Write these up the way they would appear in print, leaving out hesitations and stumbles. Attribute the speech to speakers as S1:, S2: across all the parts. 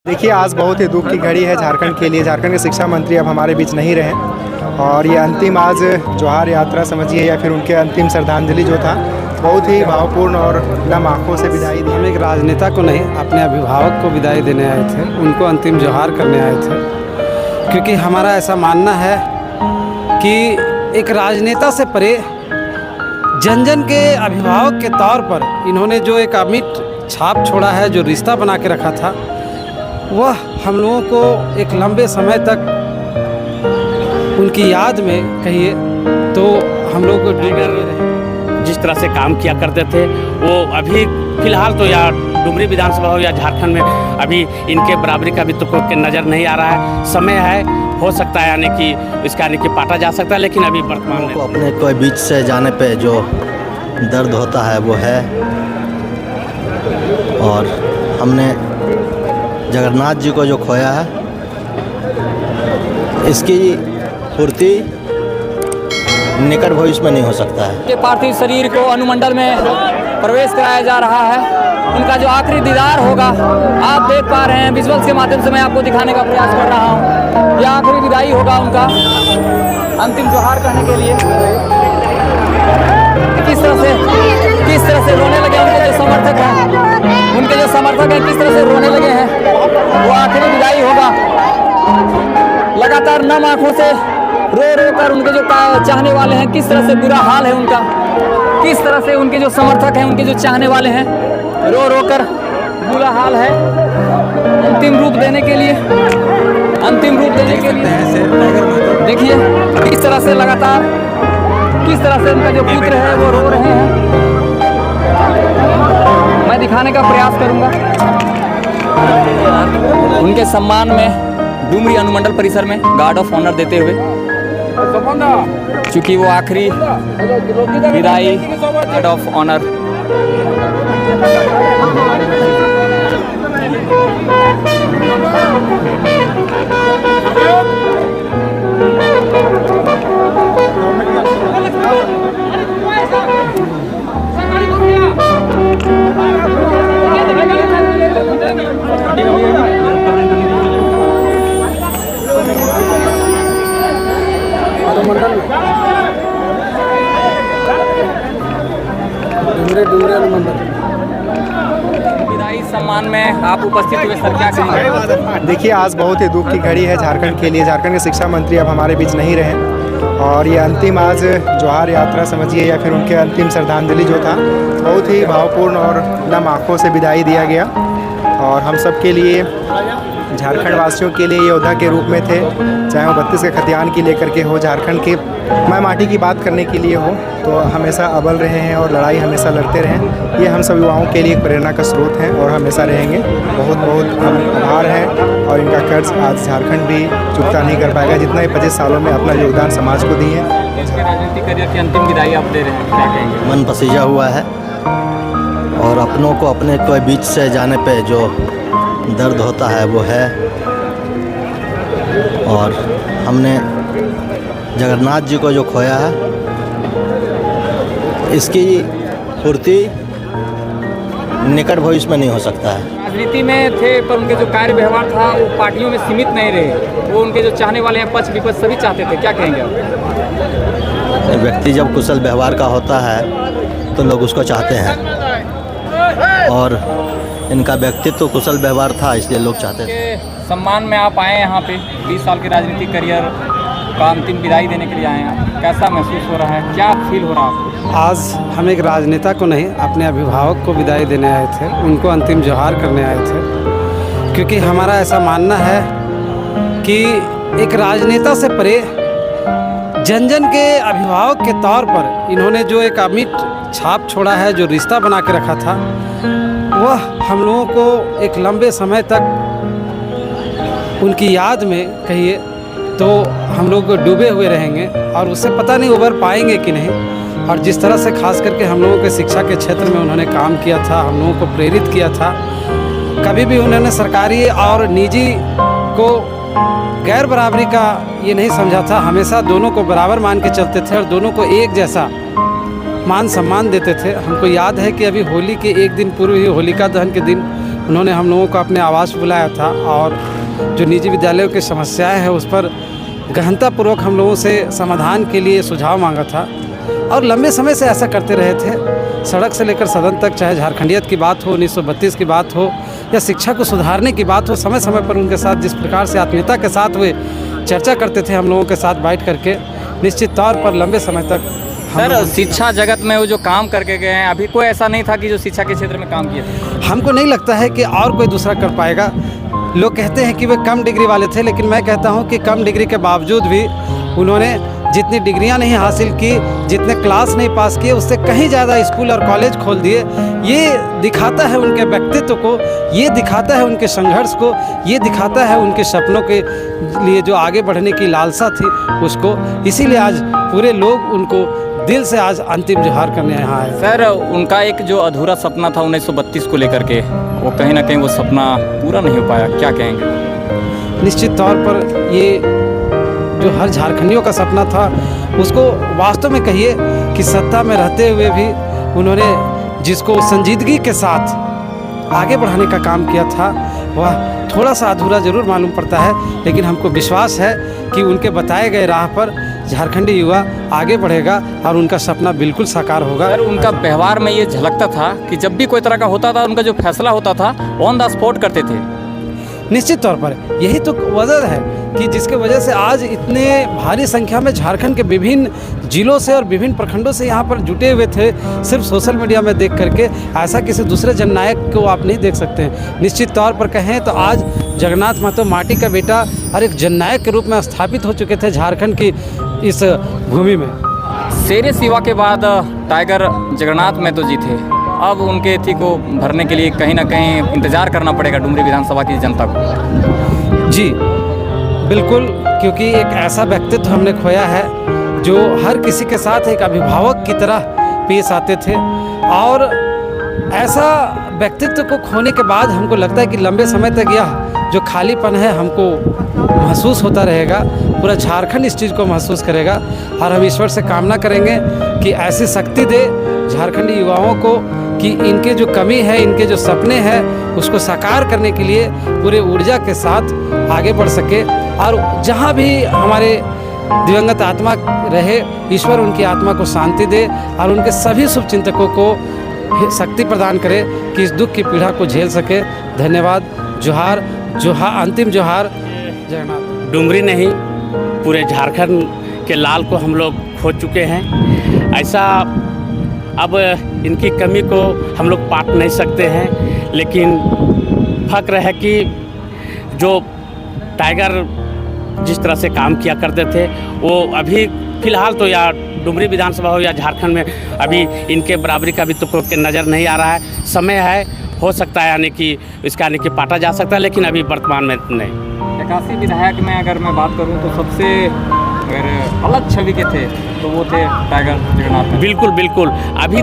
S1: देखिए, आज बहुत ही दुख की घड़ी है झारखंड के लिए। झारखंड के शिक्षा मंत्री अब हमारे बीच नहीं रहे और ये अंतिम आज जोहार यात्रा समझिए या फिर उनके अंतिम श्रद्धांजलि जो था, बहुत ही भावपूर्ण और नम आँखों से विदाई दी।
S2: हम एक राजनेता को नहीं, अपने अभिभावक को विदाई देने आए थे, उनको अंतिम जोहार करने आए थे, क्योंकि हमारा ऐसा मानना है कि एक राजनेता से परे जन जन के अभिभावक के तौर पर इन्होंने जो एक अमिट छाप छोड़ा है, जो रिश्ता बना के रखा था, वह हम लोगों को एक लंबे समय तक उनकी याद में कहिए तो हम लोग को
S3: जिस तरह से काम किया करते थे वो अभी फिलहाल तो या डुमरी विधानसभा हो या झारखंड में अभी इनके बराबरी का भी तो कोई नज़र नहीं आ रहा है। समय है, हो सकता है यानी कि इसका यानी कि पाटा जा सकता है, लेकिन अभी वर्तमान में
S4: अपने कोई बीच से जाने पे जो दर्द होता है वो है। और हमने जगन्नाथ जी को जो खोया है, इसकी पूर्ति निकट भविष्य में नहीं हो सकता है।
S5: के पार्थिव शरीर को अनुमंडल में प्रवेश कराया जा रहा है। उनका जो आखिरी दीदार होगा, आप देख पा रहे हैं, विजुअल्स के माध्यम से मैं आपको दिखाने का प्रयास कर रहा हूँ। यह आखिरी विदाई होगा उनका, अंतिम जोहार करने के लिए। किस तरह से रोने लगे उनके जो समर्थक हैं, किस तरह से रोने लगे हैं। वो आखिरी विदाई होगा। लगातार नम आंखों से रो कर उनके जो चाहने वाले हैं, किस तरह से बुरा हाल है उनका, किस तरह से उनके जो समर्थक हैं, उनके जो चाहने वाले हैं, रो कर बुरा हाल है। अंतिम रूप देने के लिए देखिए किस तरह से लगातार, किस तरह से उनका जो पुत्र है वो रो रहे हैं। मैं दिखाने का प्रयास करूंगा। उनके सम्मान में डुमरी अनुमंडल परिसर में गार्ड ऑफ ऑनर देते हुए, चूँकि वो आखिरी विदाई गार्ड ऑफ ऑनर विदाई सम्मान में आप उपस्थित हुए सर, क्या कहेंगे?
S1: देखिए, आज बहुत ही दुख की घड़ी है झारखंड के लिए। झारखंड के शिक्षा मंत्री अब हमारे बीच नहीं रहे और ये अंतिम आज जोहार यात्रा समझिए या फिर उनके अंतिम श्रद्धांजलि जो था, बहुत ही भावपूर्ण और नम आँखों से विदाई दिया गया। और हम सब के लिए, झारखंड वासियों के लिए योद्धा के रूप में थे, चाहे वो 32 के खतियान की लेकर के हो, झारखंड के माँ माटी की बात करने के लिए हो, तो हमेशा अबल रहे हैं और लड़ाई हमेशा लड़ते रहें। ये हम सब युवाओं के लिए एक प्रेरणा का स्रोत हैं और हमेशा रहेंगे। बहुत बहुत हम आभार हैं और इनका कर्ज आज झारखंड भी चुकता नहीं कर पाएगा, जितना ही 25 सालों में अपना योगदान समाज को दिए।
S5: राजनीतिक करियर की अंतिम विदाई आप दे रहे हैं, क्या कहेंगे?
S4: मन पसीजा हुआ है और अपनों को अपने कोई बीच से जाने पे जो दर्द होता है वो है। और हमने जगन्नाथ जी को जो खोया है, इसकी पूर्ति निकट भविष्य में नहीं हो सकता है।
S5: राजनीति में थे पर उनके जो कार्य व्यवहार था वो पार्टियों में सीमित नहीं रहे। वो उनके जो चाहने वाले हैं, पक्ष विपक्ष सभी चाहते थे, क्या कहेंगे आप?
S4: व्यक्ति जब कुशल व्यवहार का होता है तो लोग उसको चाहते हैं और इनका व्यक्तित्व कुशल व्यवहार था, इसलिए लोग चाहते थे।
S5: सम्मान में आप आए यहाँ पे, 20 साल के राजनीतिक करियर का अंतिम विदाई देने के लिए आए हैं, कैसा महसूस हो रहा है, क्या फील हो रहा है आपको?
S2: आज हम एक राजनेता को नहीं, अपने अभिभावक को विदाई देने आए थे, उनको अंतिम जोहार करने आए थे, क्योंकि हमारा ऐसा मानना है कि एक राजनेता से परे जन जन के अभिभावक के तौर पर इन्होंने जो एक अमिट छाप छोड़ा है, जो रिश्ता बना के रखा था, वह हम लोगों को एक लंबे समय तक उनकी याद में कहिए तो हम लोग डूबे हुए रहेंगे और उससे पता नहीं उबर पाएंगे कि नहीं। और जिस तरह से खास करके हम लोगों के शिक्षा के क्षेत्र में उन्होंने काम किया था, हम लोगों को प्रेरित किया था, कभी भी उन्होंने सरकारी और निजी को गैर बराबरी का ये नहीं समझा था, हमेशा दोनों को बराबर मान के चलते थे और दोनों को एक जैसा मान सम्मान देते थे। हमको याद है कि अभी होली के एक दिन पूर्व ही, होलिका दहन के दिन, उन्होंने हम लोगों को अपने आवास बुलाया था और जो निजी विद्यालयों की समस्याएं हैं उस पर गहनतापूर्वक हम लोगों से समाधान के लिए सुझाव मांगा था और लंबे समय से ऐसा करते रहे थे। सड़क से लेकर सदन तक, चाहे झारखंडियत की बात हो, 1932 की बात हो या शिक्षा को सुधारने की बात हो, समय समय पर उनके साथ जिस प्रकार से आत्मीयता के साथ वे चर्चा करते थे हम लोगों के साथ बैठ करके, निश्चित तौर पर लंबे समय तक
S5: सर शिक्षा जगत में वो जो काम करके गए हैं, अभी कोई ऐसा नहीं था कि जो शिक्षा के क्षेत्र में काम किया।
S2: हमको नहीं लगता है कि और कोई दूसरा कर पाएगा। लोग कहते हैं कि वे कम डिग्री वाले थे, लेकिन मैं कहता हूं कि कम डिग्री के बावजूद भी उन्होंने जितनी डिग्रियां नहीं हासिल की, जितने क्लास नहीं पास किए, उससे कहीं ज़्यादा स्कूल और कॉलेज खोल दिए। ये दिखाता है उनके व्यक्तित्व को, ये दिखाता है उनके संघर्ष को, ये दिखाता है उनके सपनों के लिए जो आगे बढ़ने की लालसा थी उसको। इसीलिए आज पूरे लोग उनको दिल से आज अंतिम जोहार करने यहाँ आए।
S5: सर उनका एक जो अधूरा सपना था 1932 को लेकर के, वो कहीं ना कहीं वो सपना पूरा नहीं हो पाया, क्या कहेंगे?
S2: निश्चित तौर पर ये जो हर झारखंडियों का सपना था उसको वास्तव में कहिए कि सत्ता में रहते हुए भी उन्होंने जिसको संजीदगी के साथ आगे बढ़ाने का काम किया था, वह थोड़ा सा अधूरा ज़रूर मालूम पड़ता है। लेकिन हमको विश्वास है कि उनके बताए गए राह पर झारखंडी युवा आगे बढ़ेगा और उनका सपना बिल्कुल साकार होगा।
S5: सर उनका व्यवहार में ये झलकता था कि जब भी कोई तरह का होता था, उनका जो फैसला होता था ऑन द स्पॉट करते थे।
S2: निश्चित तौर पर यही तो वजह है कि जिसके वजह से आज इतने भारी संख्या में झारखंड के विभिन्न जिलों से और विभिन्न प्रखंडों से यहाँ पर जुटे हुए थे। सिर्फ सोशल मीडिया में देख करके ऐसा किसी दूसरे जननायक को आप नहीं देख सकते हैं। निश्चित तौर पर कहें तो आज जगन्नाथ महतो माटी का बेटा और एक जननायक के रूप में स्थापित हो चुके थे झारखंड की इस भूमि में।
S5: शेर शिवा के बाद टाइगर जगन्नाथ महतो जी थे। अब उनके थी को भरने के लिए कहीं ना कहीं इंतजार करना पड़ेगा डुमरी विधानसभा की जनता को।
S2: जी बिल्कुल, क्योंकि एक ऐसा व्यक्तित्व हमने खोया है जो हर किसी के साथ एक अभिभावक की तरह पेश आते थे और ऐसा व्यक्तित्व को खोने के बाद हमको लगता है कि लंबे समय तक यह जो खालीपन है हमको महसूस होता रहेगा। पूरा झारखंड इस चीज़ को महसूस करेगा और हम ईश्वर से कामना करेंगे कि ऐसी शक्ति दे झारखंडी युवाओं को कि इनके जो कमी है, इनके जो सपने हैं उसको साकार करने के लिए पूरे ऊर्जा के साथ आगे बढ़ सके। और जहाँ भी हमारे दिवंगत आत्मा रहे, ईश्वर उनकी आत्मा को शांति दे और उनके सभी शुभचिंतकों को शक्ति प्रदान करे कि इस दुख की पीड़ा को झेल सके। धन्यवाद। जोहार, जोहार, अंतिम जोहार जगन्नाथ।
S3: डुमरी नहीं, पूरे झारखंड के लाल को हम लोग खो चुके हैं। ऐसा अब इनकी कमी को हम लोग पाट नहीं सकते हैं, लेकिन फक्र है कि जो टाइगर जिस तरह से काम किया करते थे वो अभी फ़िलहाल तो या डुमरी विधानसभा हो या झारखंड में अभी इनके बराबरी का भी तो कोई नज़र नहीं आ रहा है। समय है, हो सकता है यानी कि इसका यानी कि पाटा जा सकता है, लेकिन अभी वर्तमान में नहीं।
S5: 81 विधायक में अगर मैं बात करूं तो सबसे अगर अलग छवि के थे तो वो थे टाइगर जगन्नाथ।
S3: बिल्कुल बिल्कुल। अभी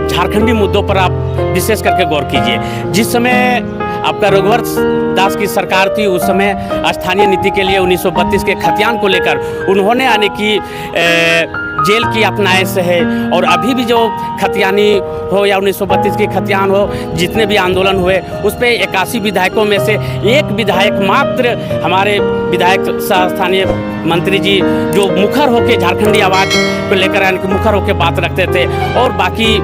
S3: झारखंडी मुद्दों पर आप विशेष करके गौर कीजिए। जिस समय आपका रघुवर दास की सरकार थी उस समय स्थानीय नीति के लिए 1932 के खतियान को लेकर उन्होंने आने की जेल की अपनाए से है। और अभी भी जो खतियानी हो या 1932 की खतियान हो, जितने भी आंदोलन हुए उस पर 81 विधायकों में से एक विधायक मात्र हमारे विधायक स्थानीय मंत्री जी जो मुखर होकर झारखंडी आवाज़ को लेकर यानी कि मुखर होकर बात रखते थे और बाकी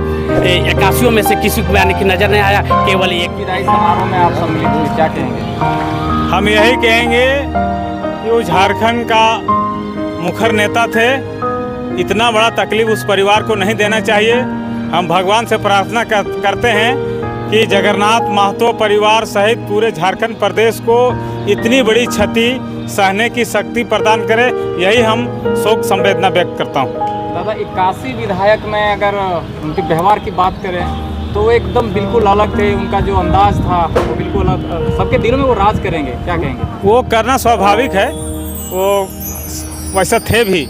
S3: 81 में से किसी को यानी कि नज़र नहीं आया। केवल एक
S5: विदाई समारोह में आप सम्मिलित हुए, क्या कहेंगे?
S6: हम यही कहेंगे कि वो झारखंड का मुखर नेता थे। इतना बड़ा तकलीफ उस परिवार को नहीं देना चाहिए। हम भगवान से प्रार्थना करते हैं कि जगन्नाथ महतो परिवार सहित पूरे झारखंड प्रदेश को इतनी बड़ी क्षति सहने की शक्ति प्रदान करे। यही हम शोक संवेदना व्यक्त करता हूँ।
S5: दादा 81 विधायक में अगर उनके व्यवहार की बात करें तो वो एकदम बिल्कुल अलग थे। उनका जो अंदाज था वो बिल्कुल अलग, सबके दिलों में वो राज करेंगे, क्या कहेंगे?
S6: वो करना स्वाभाविक है, वो वैसा थे भी।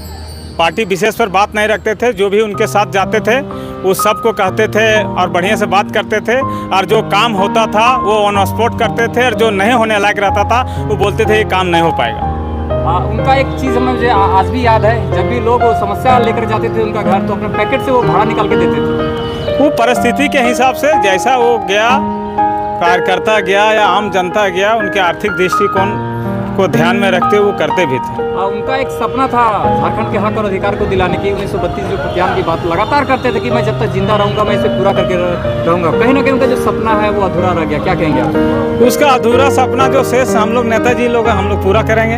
S6: पार्टी विशेष पर बात नहीं रखते थे। जो भी उनके साथ जाते थे वो सबको कहते थे और बढ़िया से बात करते थे और जो काम होता था वो ऑन स्पॉट करते थे और जो नहीं होने लायक रहता था वो बोलते थे ये काम नहीं हो पाएगा।
S5: उनका एक चीज़ मुझे आज भी याद है, जब भी लोग वो समस्या लेकर जाते थे उनका घर तो अपने पैकेट से वो भाड़ा निकाल के देते थे।
S6: वो परिस्थिति के हिसाब से जैसा वो गया कार्यकर्ता गया या आम जनता गया, उनके आर्थिक दृष्टिकोण को ध्यान में रखते हुए वो करते भी थे।
S5: उनका एक सपना था झारखंड के हक और अधिकार को दिलाने की। 1932 जो प्रत्यान की बात लगातार करते थे कि मैं जब तक जिंदा रहूंगा मैं इसे पूरा करके रहूंगा। कहीं ना कहीं उनका जो सपना है वो अधूरा रह गया, क्या कहेंगे आप?
S6: उसका अधूरा सपना जो शेष हम लोग नेताजी लोग हैं, हम लोग पूरा करेंगे।